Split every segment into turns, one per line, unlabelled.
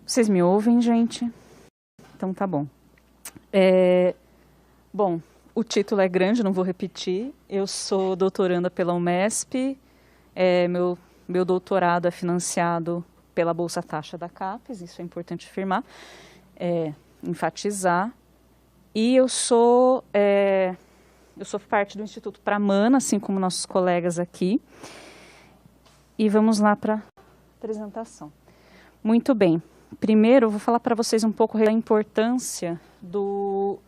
Vocês me ouvem, gente? Então tá bom. Bom, o título é grande, não vou repetir. Eu sou doutoranda pela UMESP. Meu doutorado é financiado pela Bolsa Taxa da CAPES, isso é importante afirmar, enfatizar. E eu sou parte do Instituto Pramana, assim como nossos colegas aqui. E vamos lá para a apresentação. Muito bem. Primeiro, eu vou falar para vocês um pouco da importância do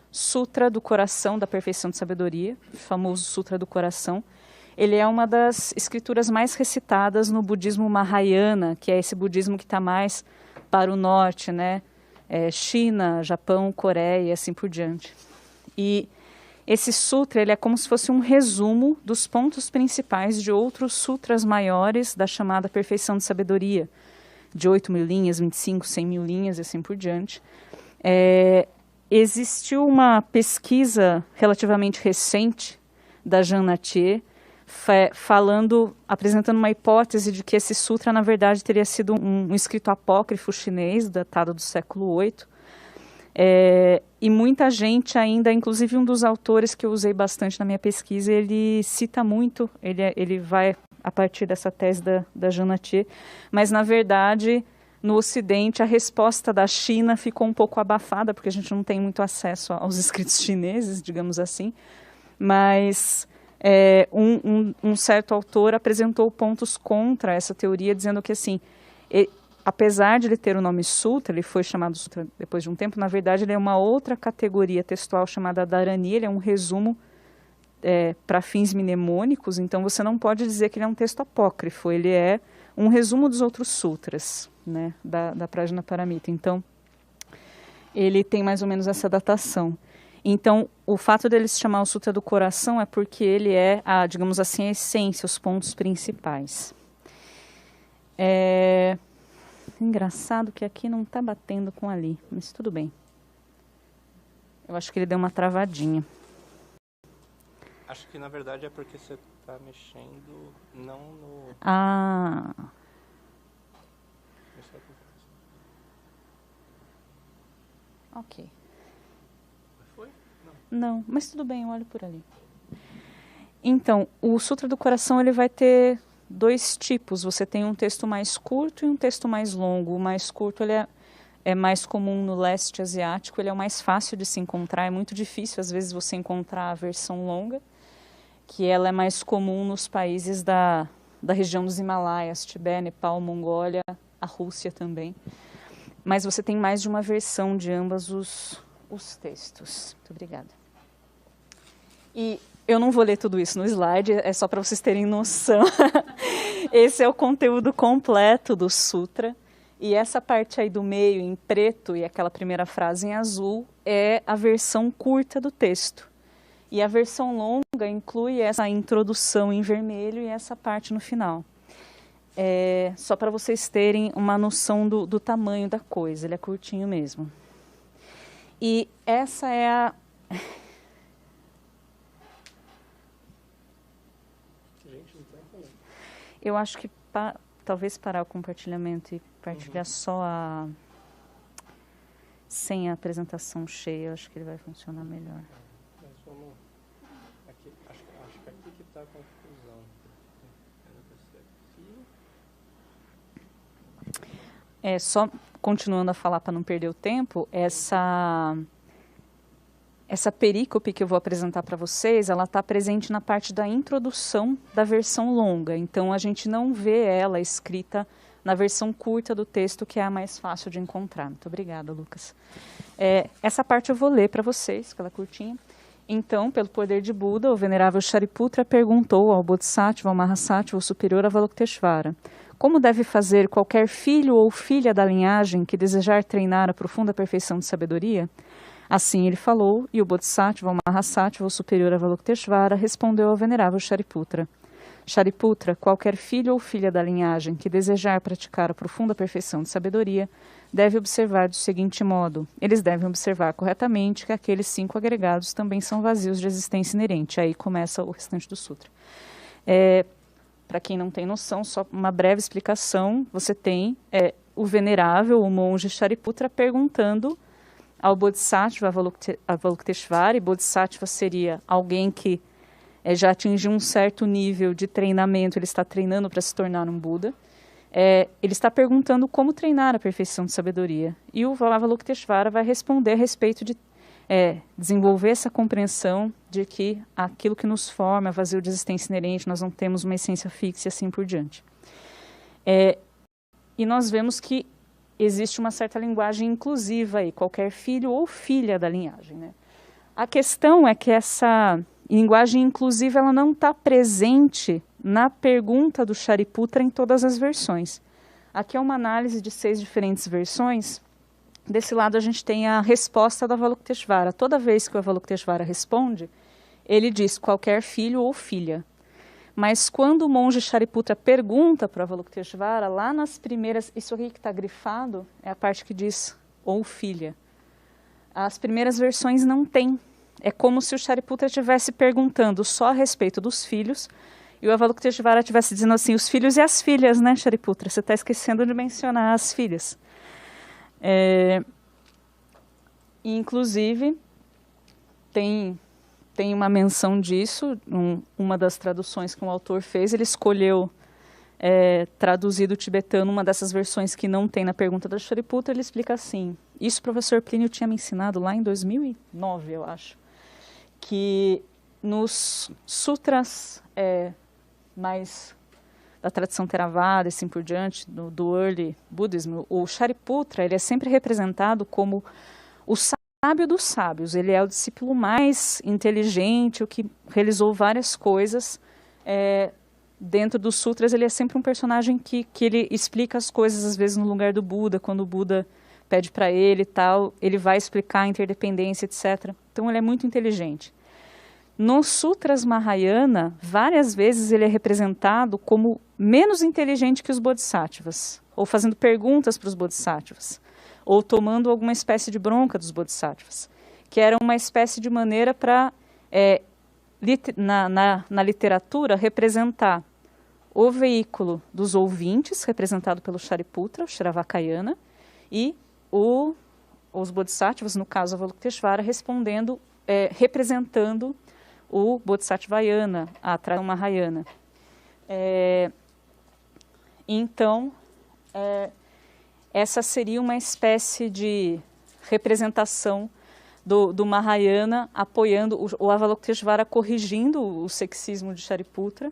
Sutra do Coração, da Perfeição de Sabedoria, o famoso Sutra do Coração. Ele é uma das escrituras mais recitadas no budismo Mahayana, que é esse budismo que está mais para o norte, né? China, Japão, Coreia e assim por diante. E esse sutra ele é como se fosse um resumo dos pontos principais de outros sutras maiores da chamada Perfeição de Sabedoria, de 8.000 linhas, 25, 100.000 linhas e assim por diante. Existiu uma pesquisa relativamente recente da Jean Nattier, apresentando uma hipótese de que esse sutra, na verdade, teria sido um escrito apócrifo chinês, datado do século VIII. E muita gente ainda, inclusive um dos autores que eu usei bastante na minha pesquisa, ele cita muito, ele vai a partir dessa tese da Jean Nattier, mas, na verdade, no Ocidente, a resposta da China ficou um pouco abafada, porque a gente não tem muito acesso aos escritos chineses, digamos assim, mas um certo autor apresentou pontos contra essa teoria, dizendo que, assim, apesar de ele ter o nome Sutra, ele foi chamado Sutra depois de um tempo, na verdade ele é uma outra categoria textual chamada Dharani, ele é um resumo para fins mnemônicos, então você não pode dizer que ele é um texto apócrifo, ele é um resumo dos outros sutras, né, da Prajnaparamita. Então, ele tem mais ou menos essa datação. Então, o fato dele se chamar o Sutra do Coração é porque ele é, digamos assim, a essência, os pontos principais. Engraçado que aqui não está batendo com ali, mas tudo bem. Eu acho que ele deu uma travadinha.
Acho que, na verdade, é porque você está mexendo não no...
Ok.
Foi?
Não, mas tudo bem, eu olho por ali. Então, o Sutra do Coração ele vai ter dois tipos. Você tem um texto mais curto e um texto mais longo. O mais curto ele é mais comum no leste asiático, ele é o mais fácil de se encontrar. É muito difícil, às vezes, você encontrar a versão longa, que ela é mais comum nos países da região dos Himalaias, Tibete, Nepal, Mongólia, a Rússia também. Mas você tem mais de uma versão de ambos os textos. Muito obrigada. E eu não vou ler tudo isso no slide, é só para vocês terem noção. Esse é o conteúdo completo do sutra. E essa parte aí do meio, em preto, e aquela primeira frase em azul, é a versão curta do texto. E a versão longa inclui essa introdução em vermelho e essa parte no final. Só para vocês terem uma noção do tamanho da coisa, ele é curtinho mesmo. E essa é a... Eu acho que talvez parar o compartilhamento e partilhar só sem a apresentação cheia, eu acho que ele vai funcionar melhor.
Mas vamos... acho que aqui que está a confusão.
Só continuando a falar para não perder o tempo, essa perícope que eu vou apresentar para vocês, ela está presente na parte da introdução da versão longa. Então, a gente não vê ela escrita na versão curta do texto, que é a mais fácil de encontrar. Muito obrigada, Lucas. Essa parte eu vou ler para vocês, que ela é curtinha. Então, pelo poder de Buda, o venerável Shariputra perguntou ao Bodhisattva, ao Mahasattva, o superior Avalokiteshvara, como deve fazer qualquer filho ou filha da linhagem que desejar treinar a profunda perfeição de sabedoria? Assim ele falou, e o Bodhisattva, o Mahasattva, o superior Avalokiteshvara, respondeu ao venerável Shariputra. Shariputra, qualquer filho ou filha da linhagem que desejar praticar a profunda perfeição de sabedoria, deve observar do seguinte modo. Eles devem observar corretamente que aqueles 5 agregados também são vazios de existência inerente. Aí começa o restante do sutra. Para quem não tem noção, só uma breve explicação, você tem o venerável, o monge Shariputra, perguntando ao Bodhisattva Avalokiteshvara, e Bodhisattva seria alguém que já atingiu um certo nível de treinamento, ele está treinando para se tornar um Buda. Ele está perguntando como treinar a perfeição de sabedoria. E o Avalokiteshvara vai responder a respeito de desenvolver essa compreensão de que aquilo que nos forma é vazio de existência inerente, nós não temos uma essência fixa e assim por diante. E nós vemos que existe uma certa linguagem inclusiva aí, qualquer filho ou filha da linhagem, né? A questão é que essa linguagem inclusiva ela não está presente na pergunta do Shariputra em todas as versões. Aqui é uma análise de 6 diferentes versões. Desse lado a gente tem a resposta do Avalokiteshvara. Toda vez que o Avalokiteshvara responde, ele diz qualquer filho ou filha. Mas quando o monge Shariputra pergunta para o Avalokiteshvara, lá nas primeiras, isso aqui que está grifado é a parte que diz ou filha. As primeiras versões não tem. É como se o Shariputra estivesse perguntando só a respeito dos filhos e o Avalokiteshvara estivesse dizendo assim, os filhos e as filhas, né, Shariputra? Você está esquecendo de mencionar as filhas. Inclusive, tem uma menção disso, uma das traduções que um autor fez, ele escolheu traduzir do tibetano uma dessas versões que não tem na pergunta da Shariputra, ele explica assim, isso o professor Plínio tinha me ensinado lá em 2009, eu acho, que nos sutras mais da tradição Theravada e assim por diante, do early Buddhism, o Shariputra ele é sempre representado como o sábio dos sábios, ele é o discípulo mais inteligente, o que realizou várias coisas. Dentro dos sutras ele é sempre um personagem que ele explica as coisas às vezes no lugar do Buda, quando o Buda pede para ele e tal, ele vai explicar a interdependência, etc. Então ele é muito inteligente. Nos Sutras Mahayana, várias vezes ele é representado como menos inteligente que os Bodhisattvas, ou fazendo perguntas para os Bodhisattvas, ou tomando alguma espécie de bronca dos Bodhisattvas, que era uma espécie de maneira para, na literatura, representar o veículo dos ouvintes, representado pelo Shariputra, o Shravakayana, e os Bodhisattvas, no caso Avalokiteshvara, representando o Bodhisattvayana, a tradição Mahayana. Então, essa seria uma espécie de representação do Mahayana, apoiando o Avalokiteshvara, corrigindo o sexismo de Shariputra,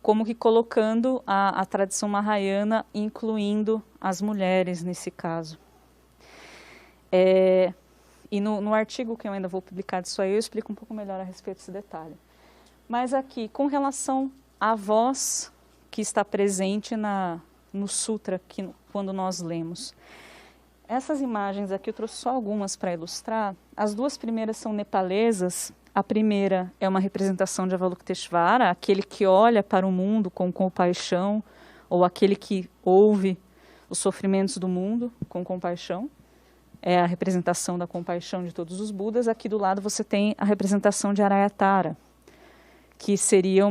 como que colocando a tradição Mahayana, incluindo as mulheres nesse caso. E no artigo que eu ainda vou publicar disso aí, eu explico um pouco melhor a respeito desse detalhe. Mas aqui, com relação à voz que está presente no sutra, quando nós lemos. Essas imagens aqui, eu trouxe só algumas para ilustrar. As 2 primeiras são nepalesas. A primeira é uma representação de Avalokiteshvara, aquele que olha para o mundo com compaixão, ou aquele que ouve os sofrimentos do mundo com compaixão. É a representação da compaixão de todos os Budas. Aqui do lado você tem a representação de Arayatara, que seria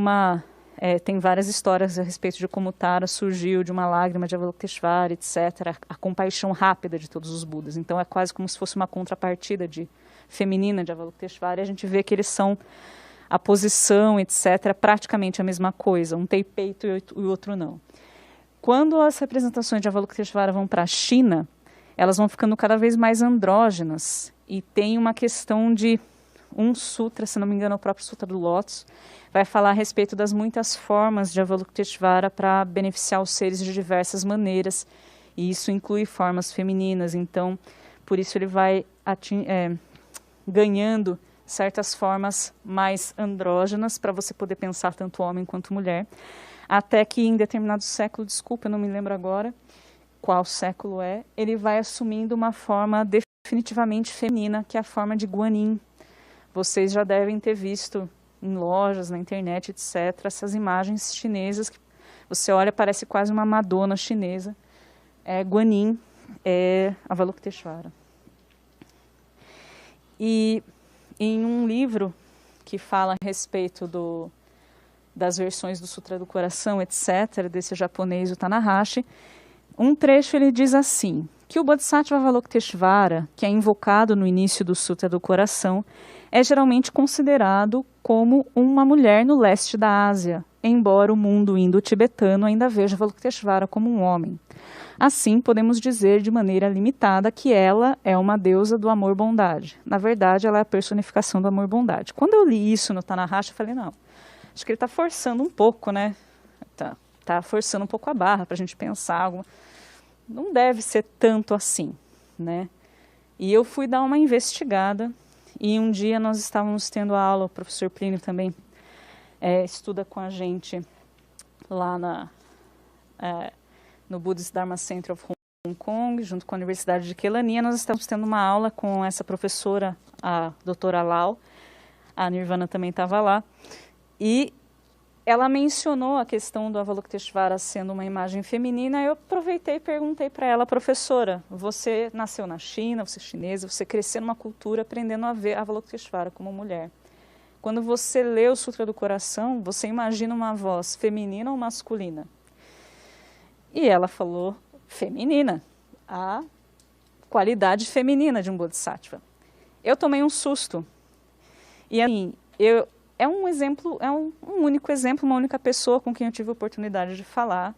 tem várias histórias a respeito de como Tara surgiu de uma lágrima de Avalokiteshvara, etc. A compaixão rápida de todos os Budas. Então é quase como se fosse uma contrapartida feminina de Avalokiteshvara, e a gente vê que eles são, a posição, etc., praticamente a mesma coisa. Um tem peito e o outro não. Quando as representações de Avalokiteshvara vão para a China, elas vão ficando cada vez mais andrógenas, e tem uma questão de um sutra, se não me engano, o próprio Sutra do Lótus, vai falar a respeito das muitas formas de Avalokiteshvara para beneficiar os seres de diversas maneiras, e isso inclui formas femininas. Então, por isso ele vai ganhando certas formas mais andrógenas para você poder pensar tanto homem quanto mulher, até que em determinado século, desculpa, eu não me lembro agora qual século ele vai assumindo uma forma definitivamente feminina, que é a forma de Guanyin. Vocês já devem ter visto em lojas, na internet, etc., essas imagens chinesas que você olha, parece quase uma Madonna chinesa. Guanyin é Avalokiteshvara. E em um livro que fala a respeito das versões do Sutra do Coração, etc., desse japonês, o Tanahashi, Um trecho ele diz assim, que o Bodhisattva Avalokiteshvara, que é invocado no início do Sutra do Coração, é geralmente considerado como uma mulher no leste da Ásia, embora o mundo indo-tibetano ainda veja Avalokiteshvara como um homem. Assim, podemos dizer de maneira limitada que ela é uma deusa do amor-bondade. Na verdade, ela é a personificação do amor-bondade. Quando eu li isso no Tanahashi, eu falei, não, acho que ele está forçando um pouco, né? Tá forçando um pouco a barra para a gente pensar algo. Não deve ser tanto assim, né? E eu fui dar uma investigada e um dia nós estávamos tendo a aula, o professor Plínio também estuda com a gente lá no Buddhist Dharma Center of Hong Kong, junto com a Universidade de Kelaniya. Nós estávamos tendo uma aula com essa professora, a doutora Lau, a Nirvana também estava lá, e ela mencionou a questão do Avalokiteshvara sendo uma imagem feminina. Eu aproveitei e perguntei para ela, professora, você nasceu na China, você é chinesa, você cresceu numa cultura aprendendo a ver Avalokiteshvara como mulher. Quando você lê o Sutra do Coração, você imagina uma voz feminina ou masculina? E ela falou feminina, a qualidade feminina de um Bodhisattva. Eu tomei um susto. E assim, é um exemplo, é um único exemplo, uma única pessoa com quem eu tive a oportunidade de falar.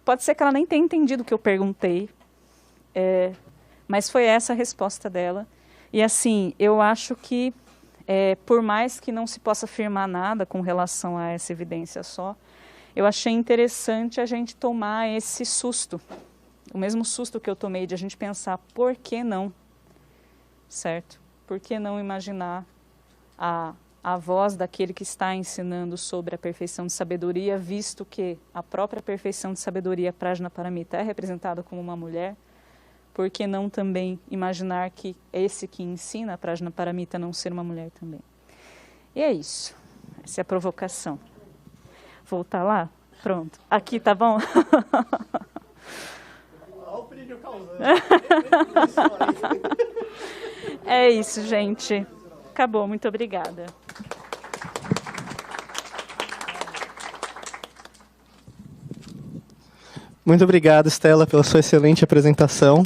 Pode ser que ela nem tenha entendido o que eu perguntei, mas foi essa a resposta dela. E assim, eu acho que, por mais que não se possa afirmar nada com relação a essa evidência só, eu achei interessante a gente tomar esse susto, o mesmo susto que eu tomei de a gente pensar, por que não? Certo? Por que não imaginar a voz daquele que está ensinando sobre a perfeição de sabedoria, visto que a própria perfeição de sabedoria, Prajnaparamita, é representada como uma mulher? Por que não também imaginar que esse que ensina a Prajnaparamita não ser uma mulher também? E é isso. Essa é a provocação. Voltar lá? Pronto. Aqui, tá bom?
Olha o perigo causando.
É isso, gente. Acabou. Muito obrigada.
Muito obrigado, Stella, pela sua excelente apresentação.